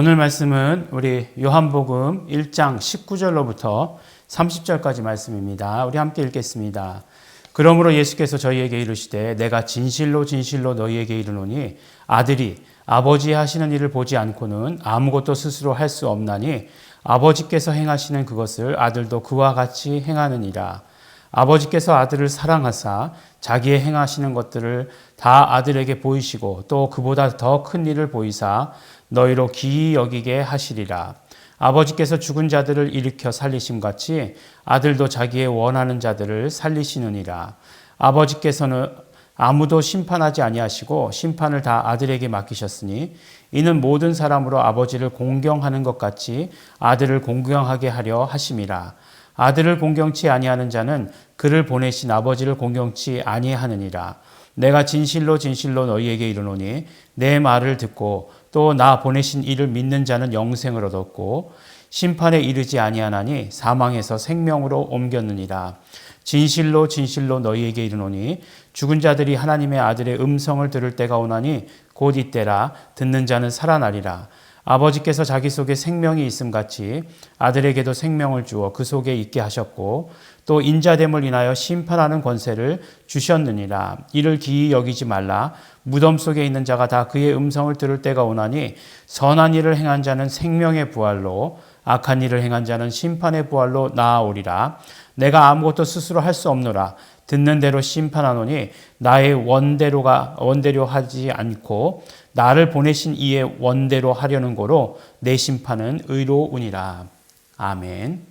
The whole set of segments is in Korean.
오늘 말씀은 우리 요한복음 1장 19절로부터 30절까지 말씀입니다. 우리 함께 읽겠습니다. 그러므로 예수께서 저희에게 이르시되 내가 진실로 진실로 너희에게 이르노니 아들이 아버지 하시는 일을 보지 않고는 아무것도 스스로 할 수 없나니 아버지께서 행하시는 그것을 아들도 그와 같이 행하느니라. 아버지께서 아들을 사랑하사 자기의 행하시는 것들을 다 아들에게 보이시고 또 그보다 더 큰 일을 보이사 너희로 기이 여기게 하시리라. 아버지께서 죽은 자들을 일으켜 살리심같이 아들도 자기의 원하는 자들을 살리시느니라. 아버지께서는 아무도 심판하지 아니하시고 심판을 다 아들에게 맡기셨으니 이는 모든 사람으로 아버지를 공경하는 것 같이 아들을 공경하게 하려 하심이라. 아들을 공경치 아니하는 자는 그를 보내신 아버지를 공경치 아니하느니라. 내가 진실로 진실로 너희에게 이르노니 내 말을 듣고 또 나 보내신 이를 믿는 자는 영생을 얻었고 심판에 이르지 아니하나니 사망에서 생명으로 옮겼느니라. 진실로 진실로 너희에게 이르노니 죽은 자들이 하나님의 아들의 음성을 들을 때가 오나니 곧 이때라. 듣는 자는 살아나리라. 아버지께서 자기 속에 생명이 있음같이 아들에게도 생명을 주어 그 속에 있게 하셨고 또 인자됨을 인하여 심판하는 권세를 주셨느니라. 이를 기이 여기지 말라. 무덤 속에 있는 자가 다 그의 음성을 들을 때가 오나니 선한 일을 행한 자는 생명의 부활로 악한 일을 행한 자는 심판의 부활로 나아오리라. 내가 아무것도 스스로 할 수 없노라. 듣는 대로 심판하노니 나의 원대로 하지 않고 나를 보내신 이의 원대로 하려는 거로 내 심판은 의로우니라. 아멘.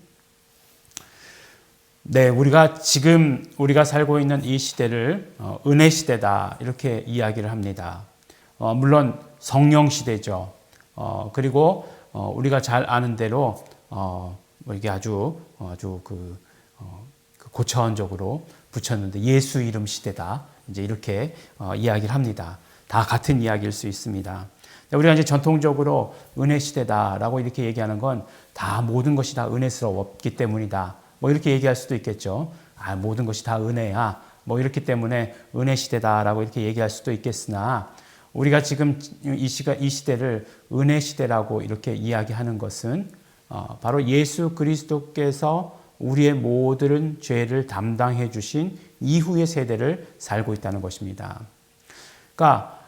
네, 우리가 살고 있는 이 시대를 은혜 시대다 이렇게 이야기를 합니다. 물론 성령 시대죠. 그리고 우리가 잘 아는 대로 이게 아주 고차원적으로 붙였는데 예수 이름 시대다. 이제 이렇게 이야기를 합니다. 다 같은 이야기일 수 있습니다. 우리가 이제 전통적으로 은혜 시대다라고 이렇게 얘기하는 건 다 모든 것이 다 은혜스러웠기 때문이다. 뭐 이렇게 얘기할 수도 있겠죠. 모든 것이 다 은혜야. 뭐 이렇기 때문에 은혜 시대다라고 이렇게 얘기할 수도 있겠으나 우리가 지금 이 시대를 은혜 시대라고 이렇게 이야기하는 것은 바로 예수 그리스도께서 우리의 모든 죄를 담당해 주신 이후의 세대를 살고 있다는 것입니다. 그러니까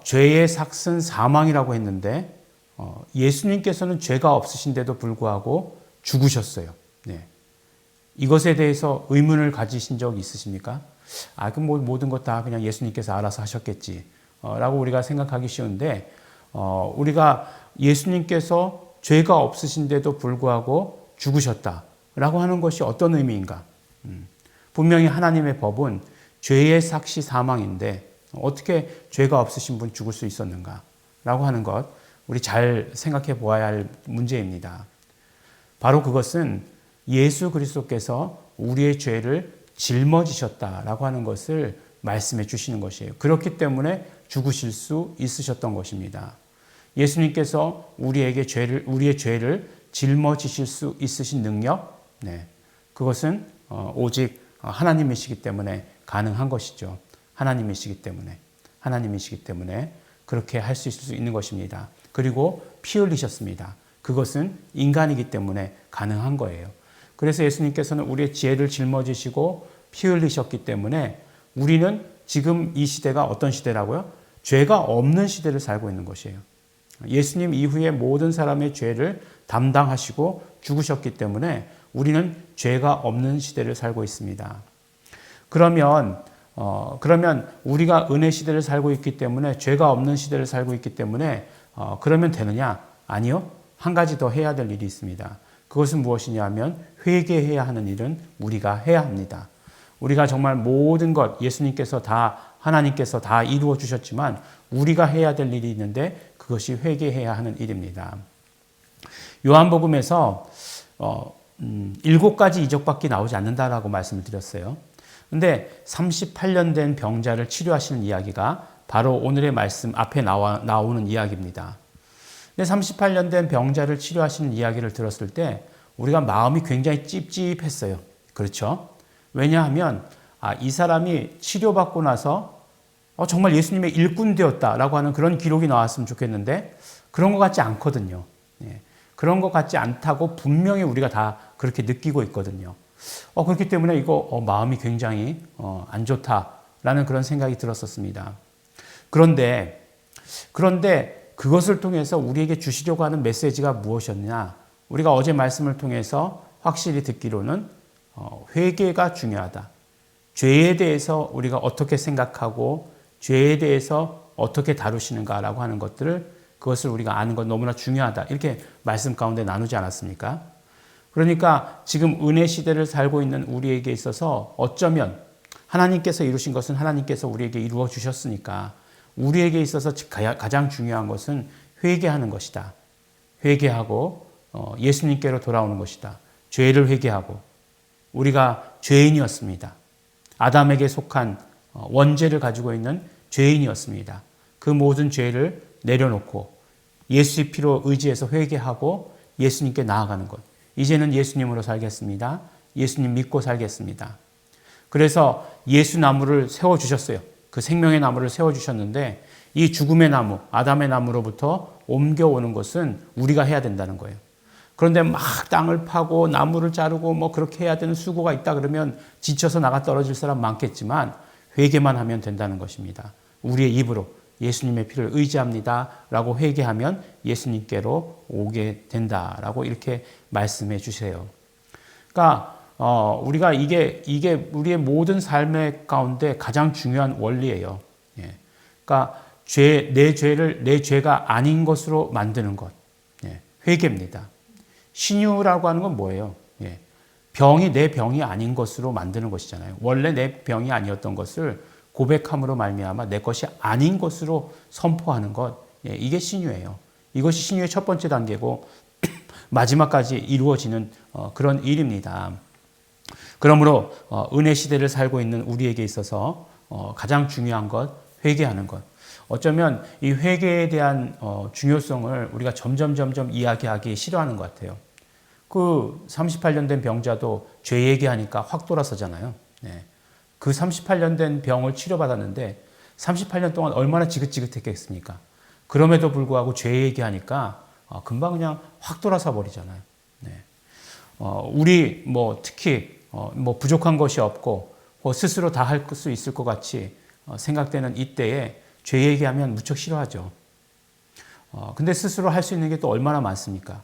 죄의 삭은 사망이라고 했는데 예수님께서는 죄가 없으신데도 불구하고 죽으셨어요. 네. 이것에 대해서 의문을 가지신 적 있으십니까? 그럼 뭐 모든 것 다 그냥 예수님께서 알아서 하셨겠지 라고 우리가 생각하기 쉬운데 우리가 예수님께서 죄가 없으신데도 불구하고 죽으셨다라고 하는 것이 어떤 의미인가? 분명히 하나님의 법은 죄의 삭시 사망인데 어떻게 죄가 없으신 분 죽을 수 있었는가? 라고 하는 것 우리 잘 생각해 보아야 할 문제입니다. 바로 그것은 예수 그리스도께서 우리의 죄를 짊어지셨다라고 하는 것을 말씀해 주시는 것이에요. 그렇기 때문에 죽으실 수 있으셨던 것입니다. 예수님께서 우리의 죄를 짊어지실 수 있으신 능력, 그것은 오직 하나님이시기 때문에 가능한 것이죠. 하나님이시기 때문에 그렇게 할 수 있을 수 있는 것입니다. 그리고 피 흘리셨습니다. 그것은 인간이기 때문에 가능한 거예요. 그래서 예수님께서는 우리의 죄를 짊어지시고 피 흘리셨기 때문에 우리는 지금 이 시대가 어떤 시대라고요? 죄가 없는 시대를 살고 있는 것이에요. 예수님 이후에 모든 사람의 죄를 담당하시고 죽으셨기 때문에 우리는 죄가 없는 시대를 살고 있습니다. 그러면 우리가 은혜 시대를 살고 있기 때문에 죄가 없는 시대를 살고 있기 때문에 그러면 되느냐? 아니요. 한 가지 더 해야 될 일이 있습니다. 그것은 무엇이냐 하면 회개해야 하는 일은 우리가 해야 합니다. 우리가 정말 모든 것 하나님께서 다 이루어 주셨지만 우리가 해야 될 일이 있는데 그것이 회개해야 하는 일입니다. 요한복음에서 7가지 이적밖에 나오지 않는다라고 말씀을 드렸어요. 근데 38년 된 병자를 치료하시는 이야기가 바로 오늘의 말씀 앞에 나오는 이야기입니다. 근데 38년 된 병자를 치료하시는 이야기를 들었을 때 우리가 마음이 굉장히 찝찝했어요. 그렇죠? 왜냐하면 이 사람이 치료받고 나서 정말 예수님의 일꾼 되었다라고 하는 그런 기록이 나왔으면 좋겠는데 그런 것 같지 않거든요. 예. 그런 것 같지 않다고 분명히 우리가 다 그렇게 느끼고 있거든요. 그렇기 때문에 이거 마음이 굉장히 안 좋다라는 그런 생각이 들었었습니다. 그런데 그것을 통해서 우리에게 주시려고 하는 메시지가 무엇이었냐? 우리가 어제 말씀을 통해서 확실히 듣기로는 회개가 중요하다. 죄에 대해서 우리가 어떻게 생각하고 죄에 대해서 어떻게 다루시는가라고 하는 그것을 우리가 아는 건 너무나 중요하다. 이렇게 말씀 가운데 나누지 않았습니까? 그러니까 지금 은혜 시대를 살고 있는 우리에게 있어서 어쩌면 하나님께서 이루신 것은 하나님께서 우리에게 이루어 주셨으니까 우리에게 있어서 가장 중요한 것은 회개하는 것이다. 회개하고 예수님께로 돌아오는 것이다. 죄를 회개하고 우리가 죄인이었습니다. 아담에게 속한 원죄를 가지고 있는 죄인이었습니다. 그 모든 죄를 내려놓고 예수의 피로 의지해서 회개하고 예수님께 나아가는 것. 이제는 예수님으로 살겠습니다. 예수님 믿고 살겠습니다. 그래서 예수 나무를 세워주셨어요. 그 생명의 나무를 세워주셨는데 이 죽음의 나무, 아담의 나무로부터 옮겨오는 것은 우리가 해야 된다는 거예요. 그런데 막 땅을 파고 나무를 자르고 뭐 그렇게 해야 되는 수고가 있다 그러면 지쳐서 나가 떨어질 사람 많겠지만 회개만 하면 된다는 것입니다. 우리의 입으로 예수님의 피를 의지합니다 라고 회개하면 예수님께로 오게 된다라고 이렇게 말씀해 주세요. 그러니까 우리가 이게 우리의 모든 삶의 가운데 가장 중요한 원리예요. 예. 그러니까 내 죄를 내 죄가 아닌 것으로 만드는 것. 예. 회개입니다. 신유라고 하는 건 뭐예요? 예. 병이 내 병이 아닌 것으로 만드는 것이잖아요. 원래 내 병이 아니었던 것을 고백함으로 말미암아 내 것이 아닌 것으로 선포하는 것. 예. 이게 신유예요. 이것이 신유의 첫 번째 단계고 마지막까지 이루어지는 그런 일입니다. 그러므로 은혜 시대를 살고 있는 우리에게 있어서 가장 중요한 것, 회개하는 것. 어쩌면 이 회개에 대한 중요성을 우리가 점점 이야기하기 싫어하는 것 같아요. 그 38년 된 병자도 죄 얘기하니까 확 돌아서잖아요. 네. 그 38년 된 병을 치료받았는데 38년 동안 얼마나 지긋지긋했겠습니까? 그럼에도 불구하고 죄 얘기하니까 금방 그냥 확 돌아서 버리잖아요. 네. 우리 특히 부족한 것이 없고 스스로 다 할 수 있을 것 같이 생각되는 이때에 죄 얘기하면 무척 싫어하죠. 근데 스스로 할 수 있는 게 또 얼마나 많습니까?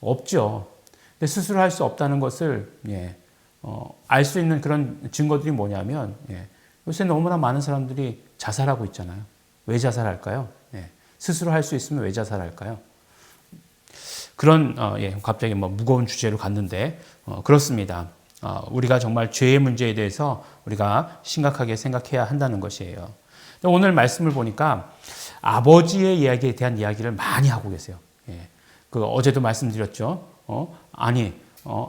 없죠. 근데 스스로 할 수 없다는 것을 알 수 있는 그런 증거들이 뭐냐면 요새 너무나 많은 사람들이 자살하고 있잖아요. 왜 자살할까요? 스스로 할 수 있으면 왜 자살할까요? 그런 갑자기 무거운 주제로 갔는데 그렇습니다. 우리가 정말 죄의 문제에 대해서 우리가 심각하게 생각해야 한다는 것이에요. 오늘 말씀을 보니까 아버지의 이야기에 대한 이야기를 많이 하고 계세요. 그 어제도 말씀드렸죠.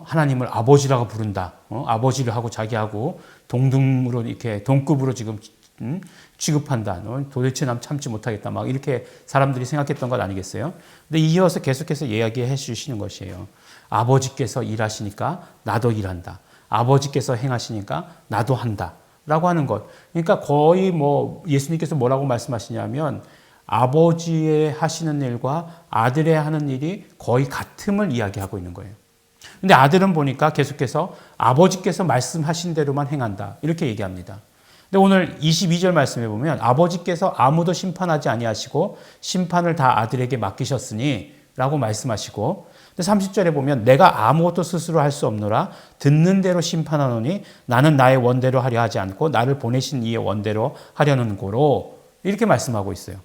하나님을 아버지라고 부른다. 아버지를 하고 자기하고 동등으로 이렇게 동급으로 지금 취급한다. 도대체 남 참지 못하겠다. 막 이렇게 사람들이 생각했던 것 아니겠어요? 근데 이어서 계속해서 이야기해 주시는 것이에요. 아버지께서 일하시니까 나도 일한다. 아버지께서 행하시니까 나도 한다. 라고 하는 것. 그러니까 거의 예수님께서 뭐라고 말씀하시냐면 아버지의 하시는 일과 아들의 하는 일이 거의 같음을 이야기하고 있는 거예요. 근데 아들은 보니까 계속해서 아버지께서 말씀하신 대로만 행한다. 이렇게 얘기합니다. 근데 오늘 22절 말씀에 보면 아버지께서 아무도 심판하지 아니하시고 심판을 다 아들에게 맡기셨으니 라고 말씀하시고 30절에 보면 내가 아무것도 스스로 할 수 없노라 듣는 대로 심판하노니 나는 나의 원대로 하려 하지 않고 나를 보내신 이의 원대로 하려는 고로 이렇게 말씀하고 있어요.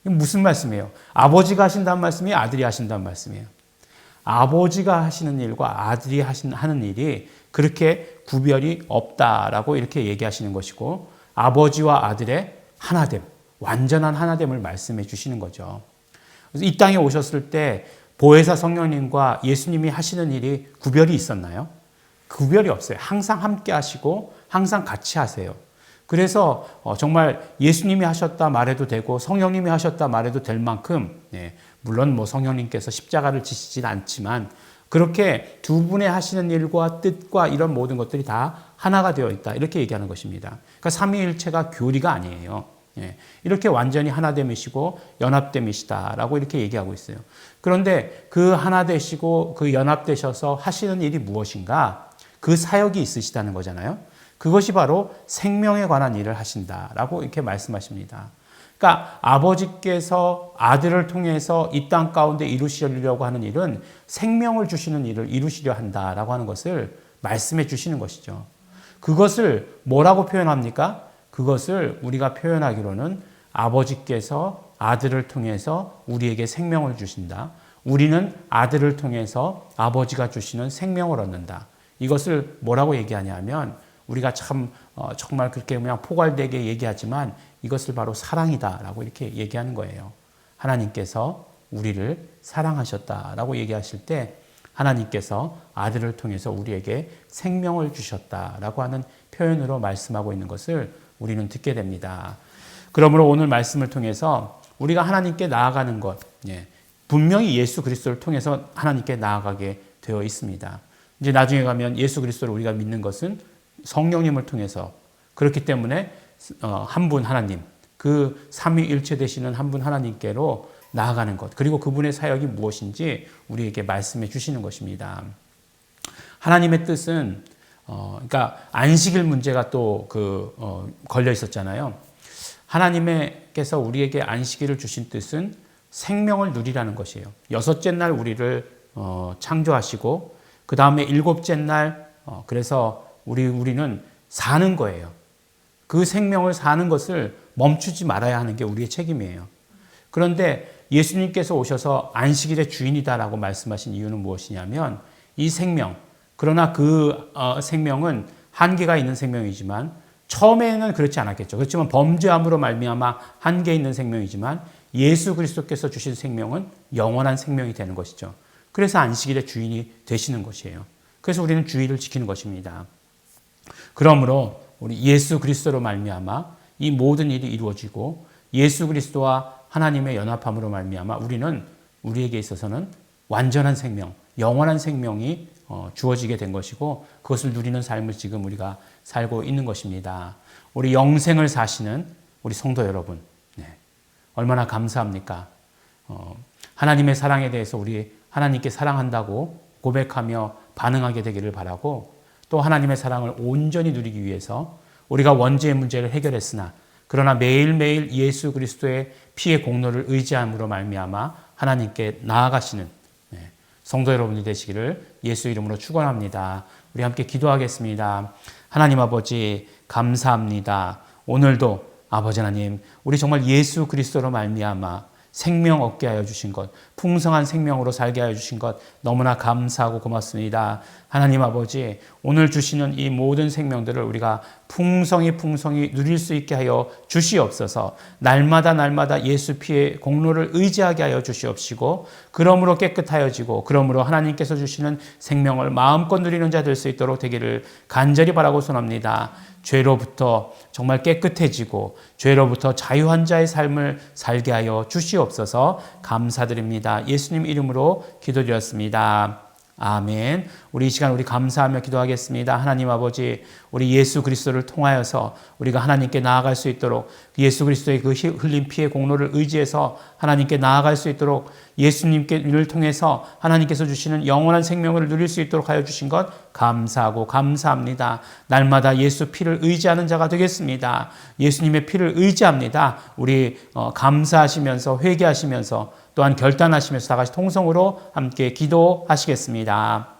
무슨 말씀이에요? 아버지가 하신다는 말씀이 아들이 하신다는 말씀이에요. 아버지가 하시는 일과 아들이 하는 일이 그렇게 구별이 없다라고 이렇게 얘기하시는 것이고 아버지와 아들의 하나됨, 완전한 하나됨을 말씀해 주시는 거죠. 그래서 이 땅에 오셨을 때 보혜사 성령님과 예수님이 하시는 일이 구별이 있었나요? 구별이 없어요. 항상 함께 하시고 항상 같이 하세요. 그래서 정말 예수님이 하셨다 말해도 되고 성령님이 하셨다 말해도 될 만큼 물론 성령님께서 십자가를 지시진 않지만 그렇게 두 분의 하시는 일과 뜻과 이런 모든 것들이 다 하나가 되어 있다. 이렇게 얘기하는 것입니다. 그러니까 삼위일체가 교리가 아니에요. 예, 이렇게 완전히 하나 됨이시고 연합됨이시다라고 이렇게 얘기하고 있어요. 그런데 그 하나 되시고 그 연합되셔서 하시는 일이 무엇인가? 그 사역이 있으시다는 거잖아요. 그것이 바로 생명에 관한 일을 하신다라고 이렇게 말씀하십니다. 그러니까 아버지께서 아들을 통해서 이 땅 가운데 이루시려고 하는 일은 생명을 주시는 일을 이루시려 한다라고 하는 것을 말씀해 주시는 것이죠. 그것을 뭐라고 표현합니까? 그것을 우리가 표현하기로는 아버지께서 아들을 통해서 우리에게 생명을 주신다. 우리는 아들을 통해서 아버지가 주시는 생명을 얻는다. 이것을 뭐라고 얘기하냐면 우리가 참 정말 그렇게 그냥 포괄되게 얘기하지만 이것을 바로 사랑이다라고 이렇게 얘기하는 거예요. 하나님께서 우리를 사랑하셨다라고 얘기하실 때 하나님께서 아들을 통해서 우리에게 생명을 주셨다라고 하는 표현으로 말씀하고 있는 것을 우리는 듣게 됩니다. 그러므로 오늘 말씀을 통해서 우리가 하나님께 나아가는 것, 분명히 예수 그리스도를 통해서 하나님께 나아가게 되어 있습니다. 이제 나중에 가면 예수 그리스도를 우리가 믿는 것은 성령님을 통해서 그렇기 때문에 한 분 하나님, 그 삼위일체 되시는 한 분 하나님께로 나아가는 것, 그리고 그분의 사역이 무엇인지 우리에게 말씀해 주시는 것입니다. 하나님의 뜻은 그러니까 안식일 문제가 또 걸려 있었잖아요. 하나님께서 우리에게 안식일을 주신 뜻은 생명을 누리라는 것이에요. 여섯째 날 우리를 창조하시고 그 다음에 일곱째 날 그래서 우리는 사는 거예요. 그 생명을 사는 것을 멈추지 말아야 하는 게 우리의 책임이에요. 그런데 예수님께서 오셔서 안식일의 주인이다라고 말씀하신 이유는 무엇이냐면 이 생명, 그러나 그 생명은 한계가 있는 생명이지만 처음에는 그렇지 않았겠죠. 그렇지만 범죄함으로 말미암아 한계 있는 생명이지만 예수 그리스도께서 주신 생명은 영원한 생명이 되는 것이죠. 그래서 안식일의 주인이 되시는 것이에요. 그래서 우리는 주의를 지키는 것입니다. 그러므로 우리 예수 그리스도로 말미암아 이 모든 일이 이루어지고 예수 그리스도와 하나님의 연합함으로 말미암아 우리에게 있어서는 완전한 생명, 영원한 생명이 주어지게 된 것이고 그것을 누리는 삶을 지금 우리가 살고 있는 것입니다. 우리 영생을 사시는 우리 성도 여러분, 얼마나 감사합니까? 하나님의 사랑에 대해서 우리 하나님께 사랑한다고 고백하며 반응하게 되기를 바라고 또 하나님의 사랑을 온전히 누리기 위해서 우리가 원죄의 문제를 해결했으나 그러나 매일매일 예수 그리스도의 피의 공로를 의지함으로 말미암아 하나님께 나아가시는 성도 여러분이 되시기를 예수 이름으로 축원합니다. 우리 함께 기도하겠습니다. 하나님 아버지 감사합니다. 오늘도 아버지 하나님 우리 정말 예수 그리스도로 말미암아 생명 얻게 하여 주신 것, 풍성한 생명으로 살게 하여 주신 것 너무나 감사하고 고맙습니다. 하나님 아버지, 오늘 주시는 이 모든 생명들을 우리가 풍성히 누릴 수 있게 하여 주시옵소서. 날마다 예수 피의 공로를 의지하게 하여 주시옵시고 그러므로 깨끗하여지고 그러므로 하나님께서 주시는 생명을 마음껏 누리는 자 될 수 있도록 되기를 간절히 바라고 소원합니다. 죄로부터 정말 깨끗해지고 죄로부터 자유한 자의 삶을 살게 하여 주시옵소서. 감사드립니다. 예수님 이름으로 기도드렸습니다. 아멘. 우리 이 시간 우리 감사하며 기도하겠습니다. 하나님 아버지, 우리 예수 그리스도를 통하여서 우리가 하나님께 나아갈 수 있도록 예수 그리스도의 그 흘린 피의 공로를 의지해서 하나님께 나아갈 수 있도록 예수님을 통해서 하나님께서 주시는 영원한 생명을 누릴 수 있도록 하여 주신 것 감사하고 감사합니다. 날마다 예수 피를 의지하는 자가 되겠습니다. 예수님의 피를 의지합니다. 우리 감사하시면서 회개하시면서 또한 결단하시면서 다 같이 통성으로 함께 기도하시겠습니다.